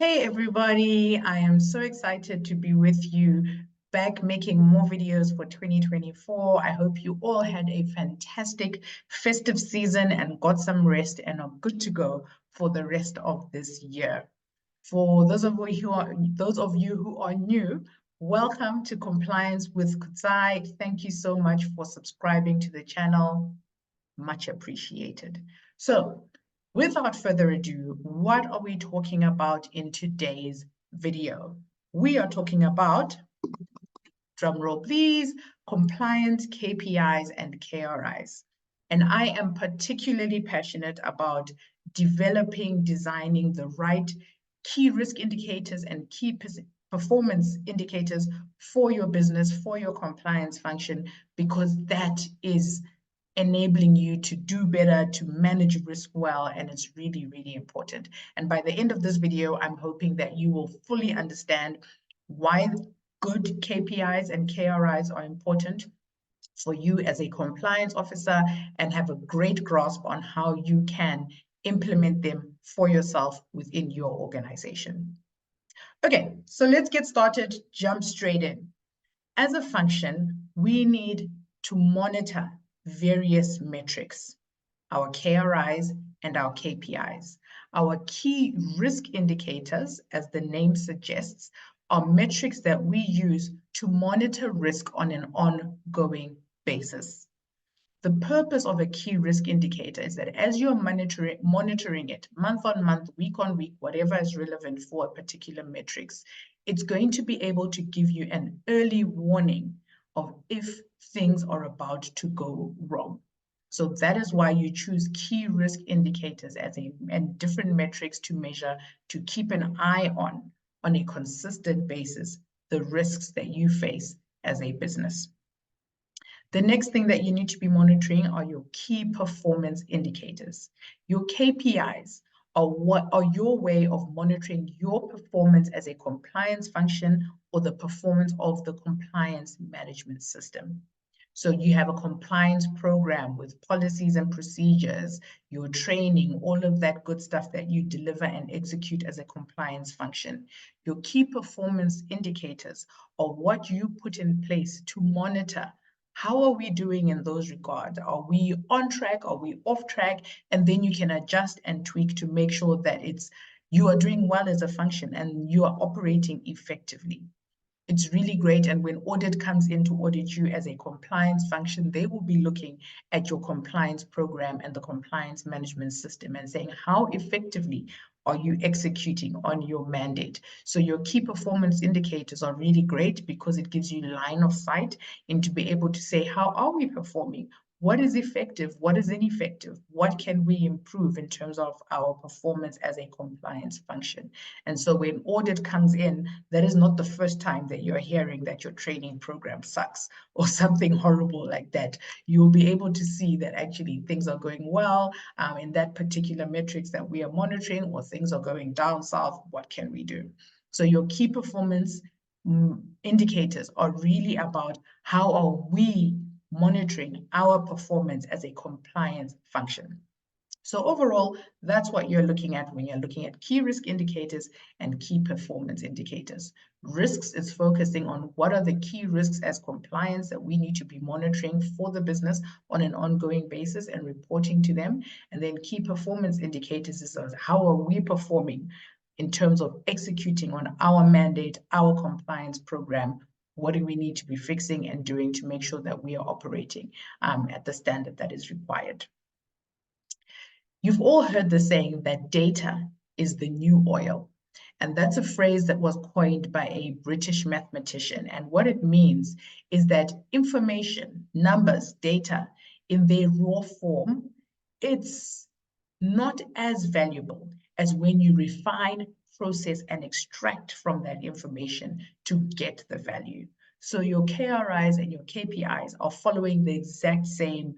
Hey everybody, I am so excited to be with you back making more videos for 2024. I hope you all had a fantastic festive season and got some rest and are good to go for the rest of this year. For those of you who are new, welcome to Compliance with Kutsai. Thank you so much for subscribing to the channel. Much appreciated. So, without further ado, what are we talking about in today's video? We are talking about, drum roll please, compliance KPIs and KRIs. And I am particularly passionate about designing the right key risk indicators and key performance indicators for your business, for your compliance function, because that is enabling you to do better, to manage risk well, and it's really, really important. And by the end of this video, I'm hoping that you will fully understand why good KPIs and KRIs are important for you as a compliance officer and have a great grasp on how you can implement them for yourself within your organization. Okay, so let's get started, jump straight in. As a function, we need to monitor various metrics, our KRIs and our KPIs. Our key risk indicators, as the name suggests, are metrics that we use to monitor risk on an ongoing basis. The purpose of a key risk indicator is that as you're monitoring it month on month, week on week, whatever is relevant for a particular metrics, it's going to be able to give you an early warning of if things are about to go wrong. So that is why you choose key risk indicators and different metrics to measure, to keep an eye on a consistent basis, the risks that you face as a business. The next thing that you need to be monitoring are your key performance indicators. Your KPIs are your way of monitoring your performance as a compliance function or the performance of the compliance management system. So you have a compliance program with policies and procedures, your training, all of that good stuff that you deliver and execute as a compliance function. Your key performance indicators are what you put in place to monitor how are we doing in those regards? Are we on track? Are we off track? And then you can adjust and tweak to make sure that you are doing well as a function and you are operating effectively. It's really great. And when audit comes in to audit you as a compliance function, they will be looking at your compliance program and the compliance management system and saying, how effectively are you executing on your mandate? So your key performance indicators are really great because it gives you line of sight and to be able to say, how are we performing? What is effective? What is ineffective? What can we improve in terms of our performance as a compliance function? And so when audit comes in, that is not the first time that you're hearing that your training program sucks or something horrible like that. You'll be able to see that actually things are going well in that particular metrics that we are monitoring, or things are going down south. What can we do? So your key performance indicators are really about how are we monitoring our performance as a compliance function. So overall, that's what you're looking at when you're looking at key risk indicators and key performance indicators. Risks is focusing on what are the key risks as compliance that we need to be monitoring for the business on an ongoing basis and reporting to them. And then key performance indicators is how are we performing in terms of executing on our mandate, our compliance program. What do we need to be fixing and doing to make sure that we are operating at the standard that is required? You've all heard the saying that data is the new oil. And that's a phrase that was coined by a British mathematician. And what it means is that information, numbers, data in their raw form, it's not as valuable as when you refine, process, and extract from that information to get the value. So your KRIs and your KPIs are following the exact same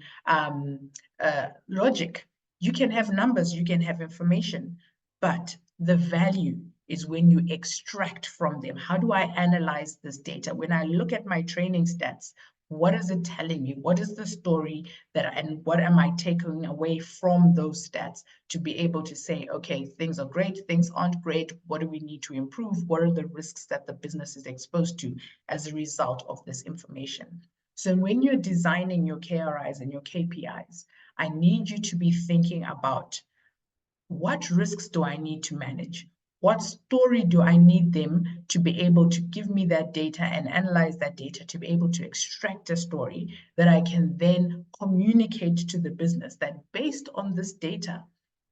logic. You can have numbers, you can have information, but the value is when you extract from them. How do I analyze this data? When I look at my training stats, What is it telling me? What is the story and what am I taking away from those stats to be able to say, okay, things are great, things aren't great. What do we need to improve? What are the risks that the business is exposed to as a result of this information? So when you're designing your KRIs and your KPIs, I need you to be thinking about, what risks do I need to manage? What story do I need them to be able to give me that data and analyze that data to be able to extract a story that I can then communicate to the business that based on this data,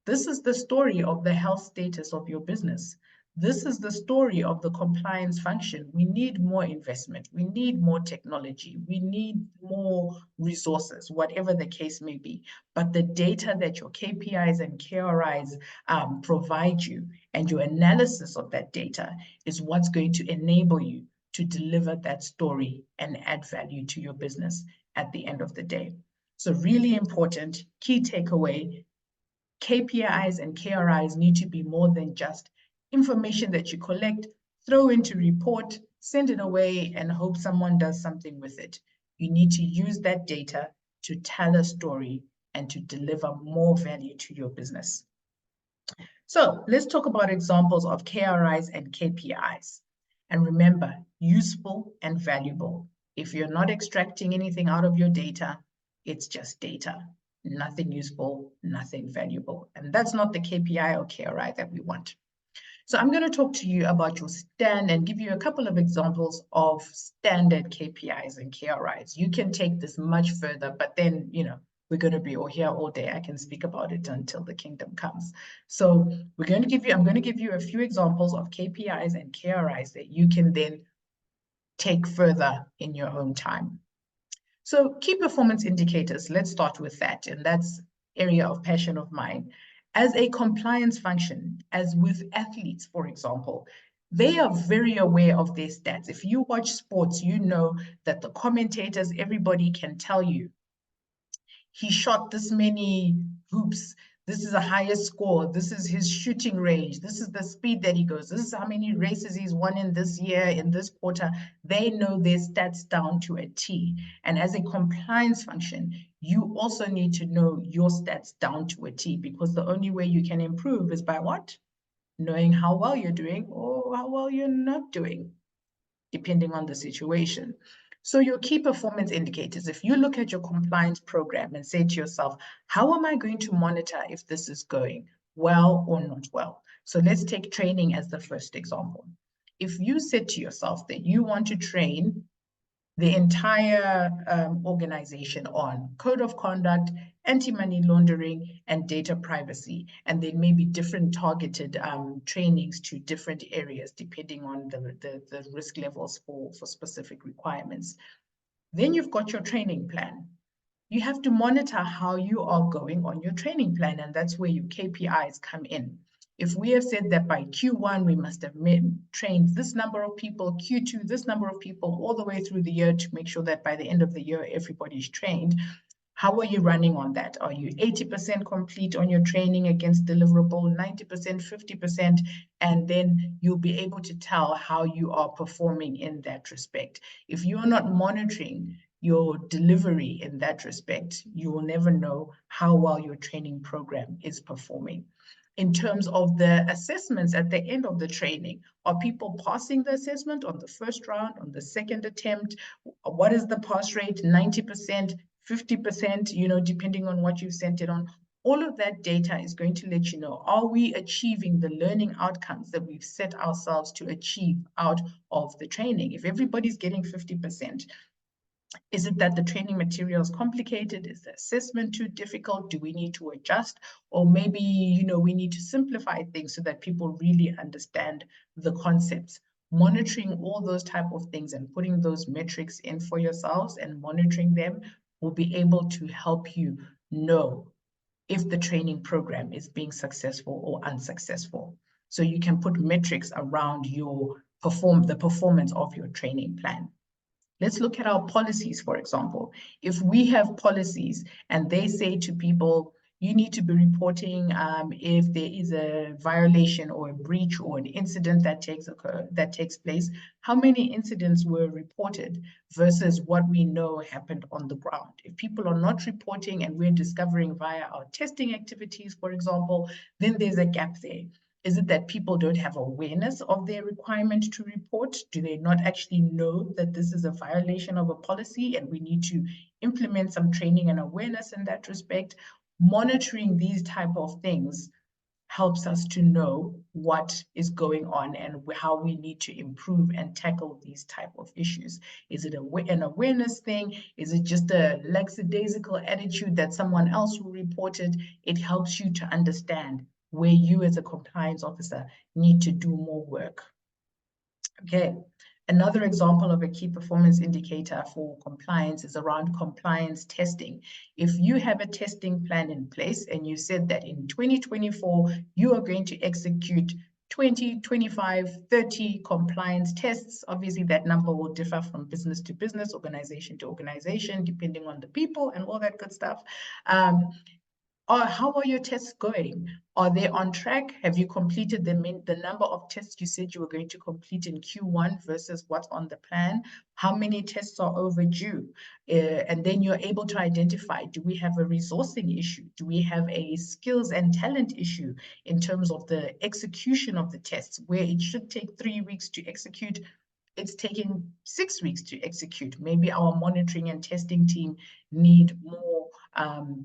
this is the story of the health status of your business. This is the story of the compliance function. We need more investment. We need more technology. We need more resources, whatever the case may be. But the data that your KPIs and KRIs provide you and your analysis of that data is what's going to enable you to deliver that story and add value to your business at the end of the day. So really important, key takeaway, KPIs and KRIs need to be more than just information that you collect, throw into report, send it away, and hope someone does something with it. You need to use that data to tell a story and to deliver more value to your business. So let's talk about examples of KRIs and KPIs. And remember, useful and valuable. If you're not extracting anything out of your data, it's just data. Nothing useful, nothing valuable. And that's not the KPI or KRI that we want. So I'm going to talk to you about your and give you a couple of examples of standard KPIs and KRIs. You can take this much further, but then, we're going to be here all day. I can speak about it until the kingdom comes. So I'm going to give you a few examples of KPIs and KRIs that you can then take further in your own time. So key performance indicators, let's start with that. And that's area of passion of mine. As a compliance function, as with athletes, for example, they are very aware of their stats. If you watch sports, you know that the commentators, everybody can tell you, he shot this many hoops, this is a highest score, this is his shooting range, this is the speed that he goes, this is how many races he's won in this year, in this quarter. They know their stats down to a T. And as a compliance function, you also need to know your stats down to a T, because the only way you can improve is by what? Knowing how well you're doing or how well you're not doing, depending on the situation. So your key performance indicators, if you look at your compliance program and say to yourself, how am I going to monitor if this is going well or not well? So let's take training as the first example. If you said to yourself that you want to train the entire organization on code of conduct, anti-money laundering, and data privacy, and there may be different targeted trainings to different areas depending on the risk levels for specific requirements. Then you've got your training plan. You have to monitor how you are going on your training plan, and that's where your KPIs come in. If we have said that by Q1, we must have trained this number of people, Q2, this number of people, all the way through the year to make sure that by the end of the year, everybody's trained. How are you running on that? Are you 80% complete on your training against deliverable, 90%, 50%? And then you'll be able to tell how you are performing in that respect. If you're not monitoring your delivery in that respect, you will never know how well your training program is performing. In terms of the assessments at the end of the training, are people passing the assessment on the first round, on the second attempt? What is the pass rate? 90%, 50%, depending on what you've sent it on. All of that data is going to let you know, are we achieving the learning outcomes that we've set ourselves to achieve out of the training? If everybody's getting 50%, is it that the training material is complicated? Is the assessment too difficult? Do we need to adjust? Or maybe, we need to simplify things so that people really understand the concepts. Monitoring all those type of things and putting those metrics in for yourselves and monitoring them will be able to help you know if the training program is being successful or unsuccessful. So you can put metrics around the performance of your training plan. Let's look at our policies, for example. If we have policies and they say to people, You need to be reporting if there is a violation or a breach or an incident that takes place. How many incidents were reported versus what we know happened on the ground? If people are not reporting and we're discovering via our testing activities, for example, then there's a gap there. Is it that people don't have awareness of their requirement to report? Do they not actually know that this is a violation of a policy and we need to implement some training and awareness in that respect? Monitoring these type of things helps us to know what is going on and how we need to improve and tackle these type of issues. Is it an awareness thing? Is it just a lackadaisical attitude that someone else will report it? It helps you to understand where you as a compliance officer need to do more work. Okay. Another example of a key performance indicator for compliance is around compliance testing. If you have a testing plan in place and you said that in 2024, you are going to execute 20, 25, 30 compliance tests, obviously that number will differ from business to business, organization to organization, depending on the people and all that good stuff. Or how are your tests going? Are they on track? Have you completed the number of tests you said you were going to complete in Q1 versus what's on the plan? How many tests are overdue? And then you're able to identify, do we have a resourcing issue? Do we have a skills and talent issue in terms of the execution of the tests, where it should take 3 weeks to execute? It's taking 6 weeks to execute. Maybe our monitoring and testing team need more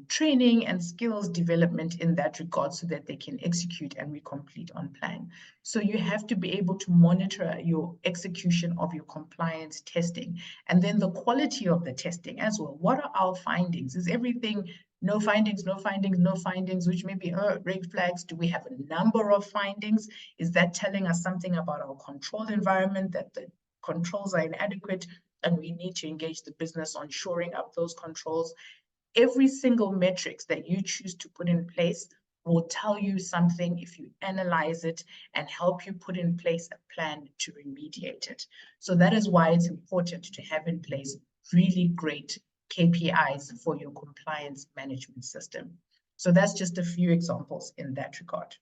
training and skills development in that regard so that they can execute and we complete on plan. So you have to be able to monitor your execution of your compliance testing and then the quality of the testing as well. What are our findings? Is everything no findings, no findings, no findings, which may be red flags? Do we have a number of findings? Is that telling us something about our control environment, that the controls are inadequate and we need to engage the business on shoring up those controls? Every single metrics that you choose to put in place will tell you something if you analyze it and help you put in place a plan to remediate it. So that is why it's important to have in place really great KPIs for your compliance management system. So that's just a few examples in that regard.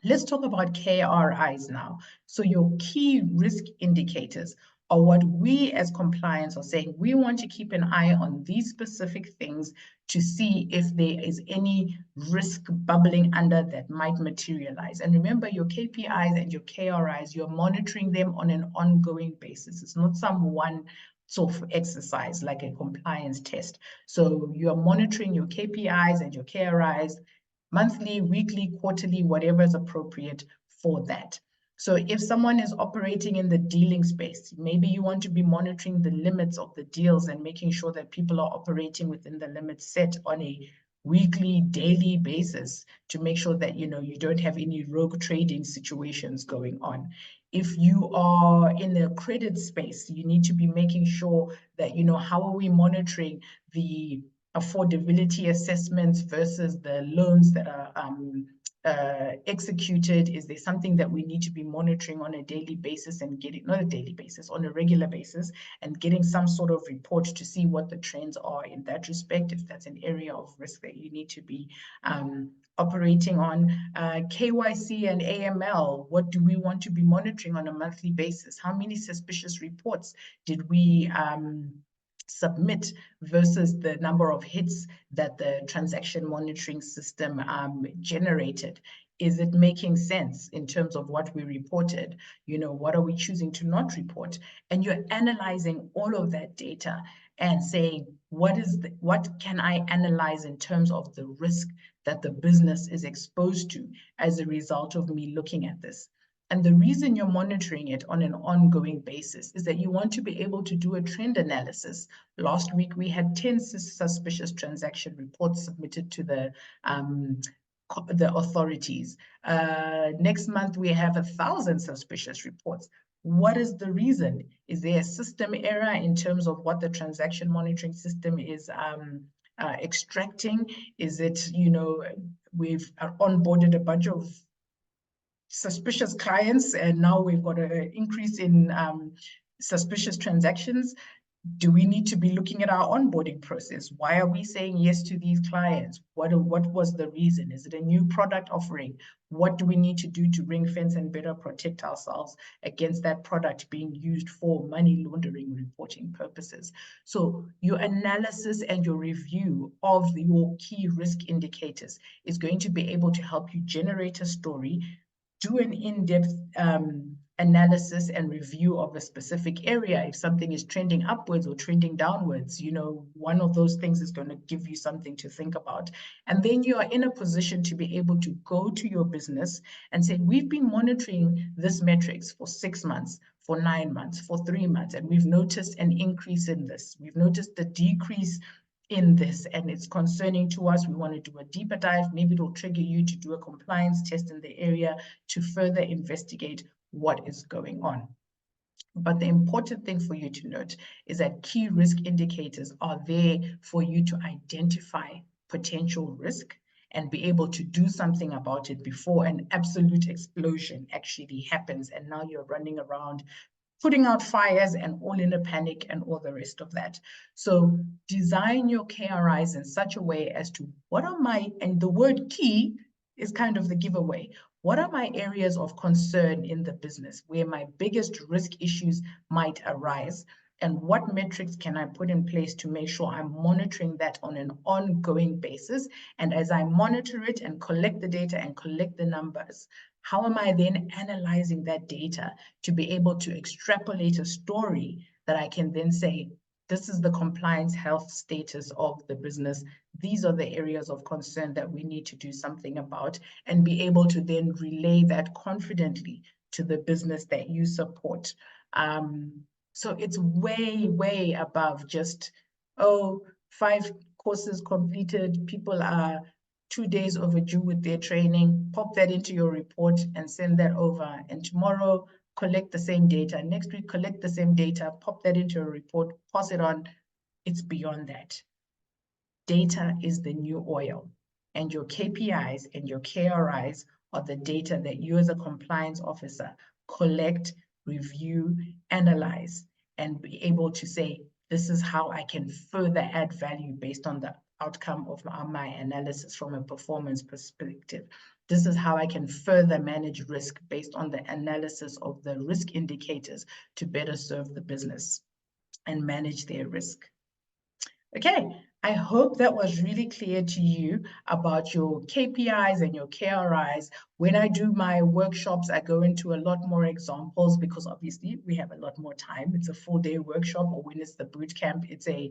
Let's talk about KRIs now. So your key risk indicators are what we as compliance are saying. We want to keep an eye on these specific things to see if there is any risk bubbling under that might materialize. And remember, your KPIs and your KRIs, you're monitoring them on an ongoing basis. It's not some one sort of exercise like a compliance test. So you're monitoring your KPIs and your KRIs monthly, weekly, quarterly, whatever is appropriate for that. So if someone is operating in the dealing space, maybe you want to be monitoring the limits of the deals and making sure that people are operating within the limits set on a weekly, daily basis to make sure that you don't have any rogue trading situations going on. If you are in the credit space, you need to be making sure that how are we monitoring the affordability assessments versus the loans that are executed? Is there something that we need to be monitoring on a daily basis and getting, not a daily basis, on a regular basis, and getting some sort of report to see what the trends are in that respect, if that's an area of risk that you need to be operating on? KYC and AML, what do we want to be monitoring on a monthly basis? How many suspicious reports did we submit versus the number of hits that the transaction monitoring system generated? Is it making sense in terms of what we reported? What are we choosing to not report? And you're analyzing all of that data and saying, what can I analyze in terms of the risk that the business is exposed to as a result of me looking at this? And the reason you're monitoring it on an ongoing basis is that you want to be able to do a trend analysis. Last week, we had 10 suspicious transaction reports submitted to the authorities. Next month, we have 1,000 suspicious reports. What is the reason? Is there a system error in terms of what the transaction monitoring system is extracting? Is it, we've onboarded a bunch of suspicious clients and now we've got an increase in suspicious transactions? Do we need to be looking at our onboarding process? Why are we saying yes to these clients? What was the reason? Is it a new product offering? What do we need to do to ring fence and better protect ourselves against that product being used for money laundering reporting purposes? So your analysis and your review of your key risk indicators is going to be able to help you generate a story, do an in-depth analysis and review of a specific area. If something is trending upwards or trending downwards, you know, one of those things is going to give you something to think about. And then you are in a position to be able to go to your business and say, we've been monitoring this metrics for 6 months, for 9 months, for 3 months, and we've noticed an increase in this. We've noticed the decrease in this, and it's concerning to us. We want to do a deeper dive. Maybe it'll trigger you to do a compliance test in the area to further investigate what is going on. But the important thing for you to note is that key risk indicators are there for you to identify potential risk and be able to do something about it before an absolute explosion actually happens. And now you're running around putting out fires and all in a panic and all the rest of that. So design your KRIs in such a way as to what are my, and the word key is kind of the giveaway. What are my areas of concern in the business where my biggest risk issues might arise? And what metrics can I put in place to make sure I'm monitoring that on an ongoing basis? And as I monitor it and collect the data and collect the numbers, how am I then analyzing that data to be able to extrapolate a story that I can then say, this is the compliance health status of the business. These are the areas of concern that we need to do something about, and be able to then relay that confidently to the business that you support. So it's way, way above just, oh, 5 courses completed, people are 2 days overdue with their training. Pop that into your report and send that over. And tomorrow, collect the same data. Next week, collect the same data, pop that into a report, pass it on. It's beyond that. Data is the new oil, and your KPIs and your KRIs are the data that you as a compliance officer collect, review, analyze, and be able to say, this is how I can further add value based on the outcome of my analysis from a performance perspective. This is how I can further manage risk based on the analysis of the risk indicators to better serve the business and manage their risk. Okay, I hope that was really clear to you about your KPIs and your KRIs. When I do my workshops, I go into a lot more examples because obviously we have a lot more time. It's a full-day workshop, or when it's the boot camp, it's a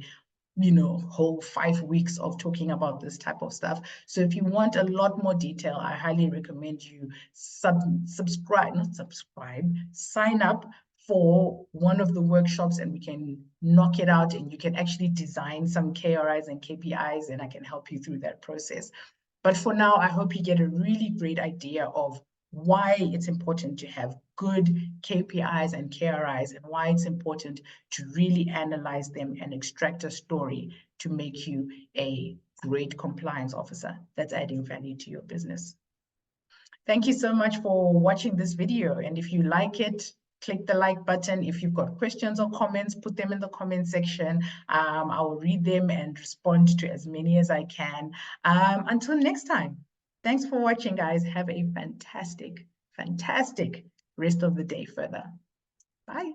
whole 5 weeks of talking about this type of stuff. So if you want a lot more detail, I highly recommend you sign up for one of the workshops, and we can knock it out, and you can actually design some KRIs and KPIs, and I can help you through that process. But for now, I hope you get a really great idea of why it's important to have good KPIs and KRIs, and why it's important to really analyze them and extract a story to make you a great compliance officer that's adding value to your business. Thank you so much for watching this video. And if you like it, click the like button. If you've got questions or comments, put them in the comment section. I will read them and respond to as many as I can. Until next time, thanks for watching, guys. Have a fantastic, fantastic rest of the day further. Bye.